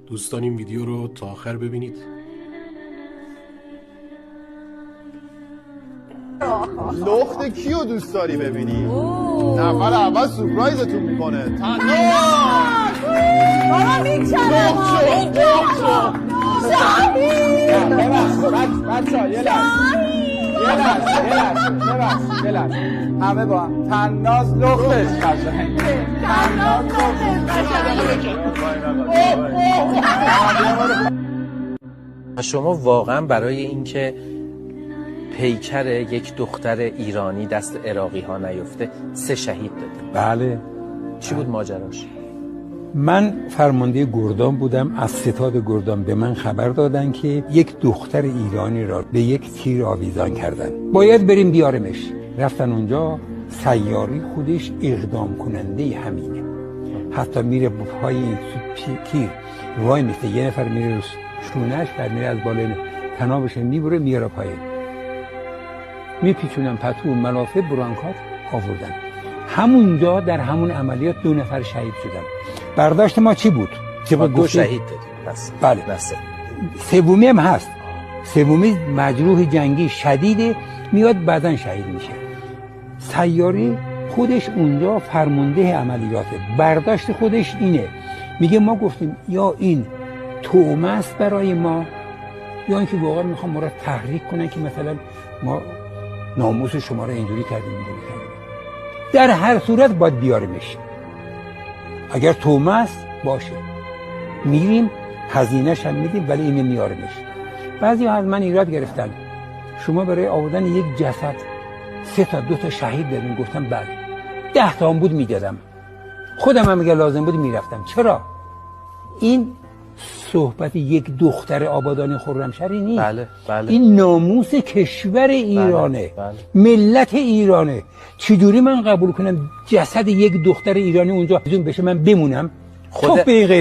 دوستان این ویدیو رو تا آخر ببینید. لخت کیو دوست داری ببینی؟ نفر اول سورپرایزتون میکنه. بابا میکنه بچه یه لحظه همه با هم تناز لختش قشنگه. شما واقعا برای اینکه پیکر یک دختر ایرانی دست عراقی ها نیفته 3 شهید دادید. بله. چی بود ماجراش؟ من فرمانده گردان بودم. از ستاد گردان به من خبر دادن که یک دختر ایرانی را به یک تیر آویزان کردن، باید بریم بیارمش. رفتن اونجا، سیاری خودش اقدام کننده همینه، حتی میره با پای این تیر وای میسته، یه نفر میره رو شونش و میره از بالای تنابش میبره میاره پایین، میپیچونن پتو ملافه برانکات آوردن. همونجا در همون عملیات 2 نفر شهید شدن. برداشت ما چی بود؟ 2 شهید دادیم بس. بله. بس. سومی هم هست. سومی مجروح جنگی شدیده، میاد بعدن شهید میشه. سیاری خودش اونجا فرمانده عملیاته. برداشت خودش اینه، میگه ما گفتیم یا این تومه است برای ما، یا اینکه واقعا میخوام ما را تحریک کنن که مثلا ما ناموس شما را اینجوری کردیم. در هر صورت باید بیارمش. اگر تومه است باشه، میریم هزینه‌ش هم میدیم، ولی اینو میارمش. بعضی از من ایراد گرفتن، شما برای آوردن یک جسد 3 تا 2 تا شهید دادین. گفتم بله. 10 تا هم بود میدادم، خودم هم اگر لازم بود میرفتم. چرا؟ این صحبت یک دختر آبادان خرمشهری نیست. بله. این ناموس کشور ایرانه. بله. ملت ایرانه. چجوری من قبول کنم جسد یک دختر ایرانی اونجا بشه من بمونم؟ خب به این غیرت